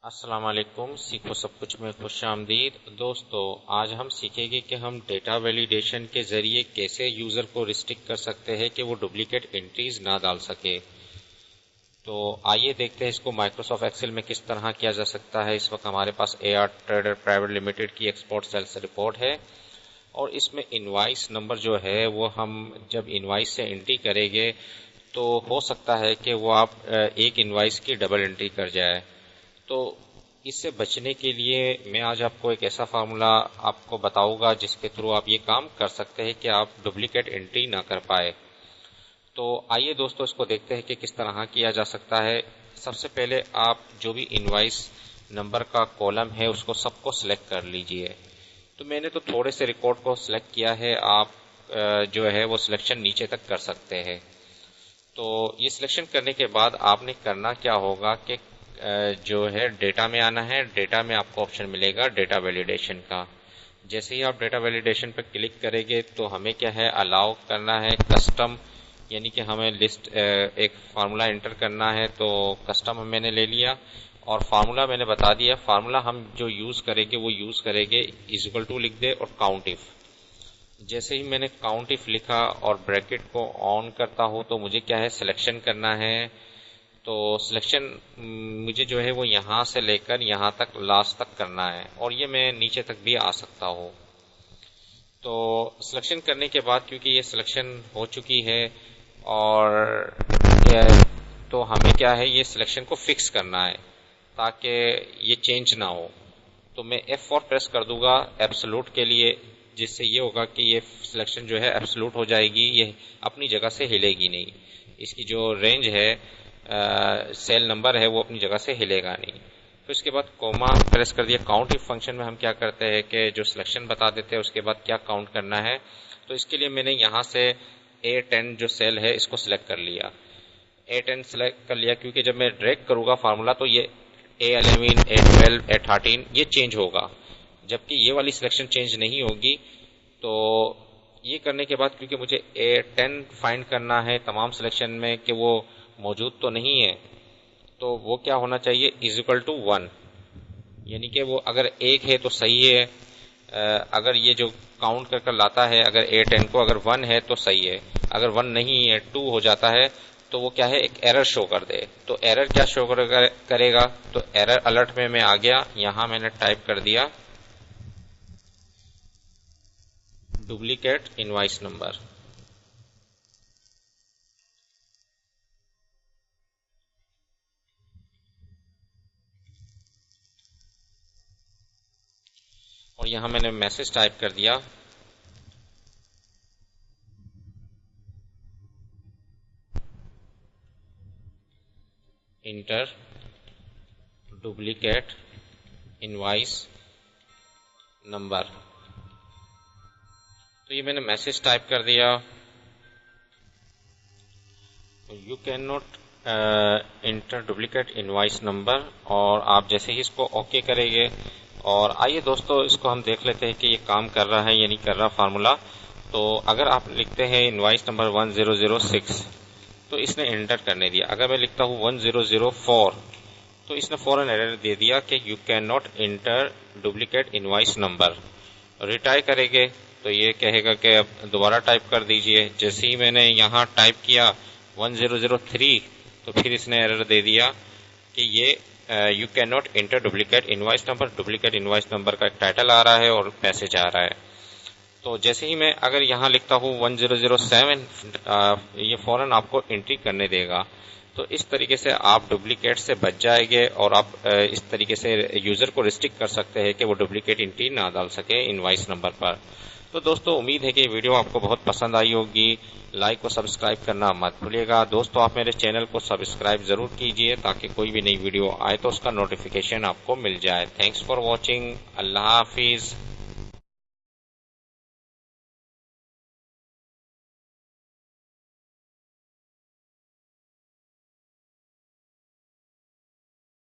السلام علیکم، سیکھو سب کچھ میں خوش آمدید دوستو۔ آج ہم سیکھیں گے کہ ہم ڈیٹا ویلیڈیشن کے ذریعے کیسے یوزر کو ریسٹرکٹ کر سکتے ہیں کہ وہ ڈپلیکیٹ انٹریز نہ ڈال سکے۔ تو آئیے دیکھتے ہیں اس کو مائکروسافٹ ایکسل میں کس طرح کیا جا سکتا ہے۔ اس وقت ہمارے پاس AR ٹریڈر پرائیویٹ لمیٹڈ کی ایکسپورٹ سیلز رپورٹ ہے، اور اس میں انوائس نمبر جو ہے وہ ہم جب انوائس سے انٹری کریں گے تو ہو سکتا ہے کہ وہ آپ ایک انوائس کی ڈبل انٹری کر جائے۔ تو اس سے بچنے کے لیے میں آج آپ کو ایک ایسا فارمولا آپ کو بتاؤں گا جس کے تھرو آپ یہ کام کر سکتے ہیں کہ آپ ڈپلیکیٹ انٹری نہ کر پائے۔ تو آئیے دوستو اس کو دیکھتے ہیں کہ کس طرح کیا جا سکتا ہے۔ سب سے پہلے آپ جو بھی انوائس نمبر کا کالم ہے اس کو سب کو سلیکٹ کر لیجئے۔ تو میں نے تو تھوڑے سے ریکارڈ کو سلیکٹ کیا ہے، آپ جو ہے وہ سلیکشن نیچے تک کر سکتے ہیں۔ تو یہ سلیکشن کرنے کے بعد آپ نے کرنا کیا ہوگا کہ جو ہے ڈیٹا میں آنا ہے۔ ڈیٹا میں آپ کو آپشن ملے گا ڈیٹا ویلیڈیشن کا۔ جیسے ہی آپ ڈیٹا ویلیڈیشن پہ کلک کریں گے تو ہمیں کیا ہے الاؤ کرنا ہے کسٹم، یعنی کہ ہمیں لسٹ ایک فارمولا انٹر کرنا ہے۔ تو کسٹم میں نے لے لیا اور فارمولا میں نے بتا دیا۔ فارمولا ہم جو یوز کریں گے وہ یوز کریں گے = لکھ دے اور کاؤنٹ اف۔ جیسے ہی میں نے کاؤنٹ اف لکھا اور بریکٹ کو آن کرتا ہوں تو مجھے کیا ہے سلیکشن کرنا ہے۔ تو سلیکشن مجھے جو ہے وہ یہاں سے لے کر یہاں تک لاسٹ تک کرنا ہے، اور یہ میں نیچے تک بھی آ سکتا ہوں۔ تو سلیکشن کرنے کے بعد کیونکہ یہ سلیکشن ہو چکی ہے اور تو ہمیں کیا ہے یہ سلیکشن کو فکس کرنا ہے تاکہ یہ چینج نہ ہو۔ تو میں F4 پریس کر دوں گا ایبسولوٹ کے لیے، جس سے یہ ہوگا کہ یہ سلیکشن جو ہے ایبسولوٹ ہو جائے گی، یہ اپنی جگہ سے ہلے گی نہیں۔ اس کی جو رینج ہے سیل نمبر ہے وہ اپنی جگہ سے ہلے گا نہیں۔ پھر اس کے بعد کوما پریس کر دیا۔ کاؤنٹ اف فنکشن میں ہم کیا کرتے ہیں کہ جو سلیکشن بتا دیتے ہیں اس کے بعد کیا کاؤنٹ کرنا ہے۔ تو اس کے لیے میں نے یہاں سے A10 جو سیل ہے اس کو سلیکٹ کر لیا۔ A10 سلیکٹ کر لیا کیونکہ جب میں ڈریگ کروں گا فارمولا تو یہ A11 A12 A13 یہ چینج ہوگا، جبکہ یہ والی سلیکشن چینج نہیں ہوگی۔ تو یہ کرنے کے بعد کیونکہ مجھے A10 فائنڈ کرنا ہے تمام سلیکشن میں کہ وہ موجود تو نہیں ہے، تو وہ کیا ہونا چاہیے =1، یعنی کہ وہ اگر ایک ہے تو صحیح ہے، اگر یہ جو کاؤنٹ کر لاتا ہے اگر A10 کو اگر 1 ہے تو صحیح ہے، اگر 1 نہیں ہے 2 ہو جاتا ہے تو وہ کیا ہے ایک ایرر شو کر دے۔ تو ایرر کیا شو کرے گا؟ تو ایرر الرٹ میں آ گیا، یہاں میں نے ٹائپ کر دیا ڈپلیکیٹ انوائس نمبر۔ اور یہاں میں نے میسج ٹائپ کر دیا انٹر ڈپلیکیٹ انوائس نمبر۔ تو یہ میں نے میسج ٹائپ کر دیا you can not enter duplicate invoice number, اور آپ جیسے ہی اس کو اوکے کریں گے۔ اور آئیے دوستو اس کو ہم دیکھ لیتے ہیں کہ یہ کام کر رہا ہے یا نہیں کر رہا فارمولا۔ تو اگر آپ لکھتے ہیں انوائس نمبر 1006 تو اس نے انٹر کرنے دیا۔ اگر میں لکھتا ہوں 1004 تو اس نے فوراً ایرر دے دیا کہ you can not enter duplicate invoice number. Retry کریں گے تو یہ کہے گا کہ اب دوبارہ ٹائپ کر دیجئے۔ جیسے ہی میں نے یہاں ٹائپ کیا 1003 تو پھر اس نے ایرر دے دیا کہ یہ you can not enter duplicate invoice number. Duplicate invoice number کا ایک ٹائٹل آ رہا ہے اور میسج آ رہا ہے۔ تو جیسے ہی میں اگر یہاں لکھتا ہوں 1007 یہ فوراً آپ کو انٹری کرنے دے گا۔ تو اس طریقے سے آپ ڈپلیکیٹ سے بچ جائیں گے اور آپ اس طریقے سے یوزر کو ریسٹرکٹ کر سکتے ہیں کہ وہ ڈپلیکیٹ انٹری نہ ڈال سکے انوائس نمبر پر۔ تو دوستو امید ہے کہ یہ ویڈیو آپ کو بہت پسند آئی ہوگی۔ لائک اور سبسکرائب کرنا مت بھولیے گا۔ دوستو آپ میرے چینل کو سبسکرائب ضرور کیجئے تاکہ کوئی بھی نئی ویڈیو آئے تو اس کا نوٹیفیکیشن آپ کو مل جائے۔ Thanks for watching. اللہ حافظ۔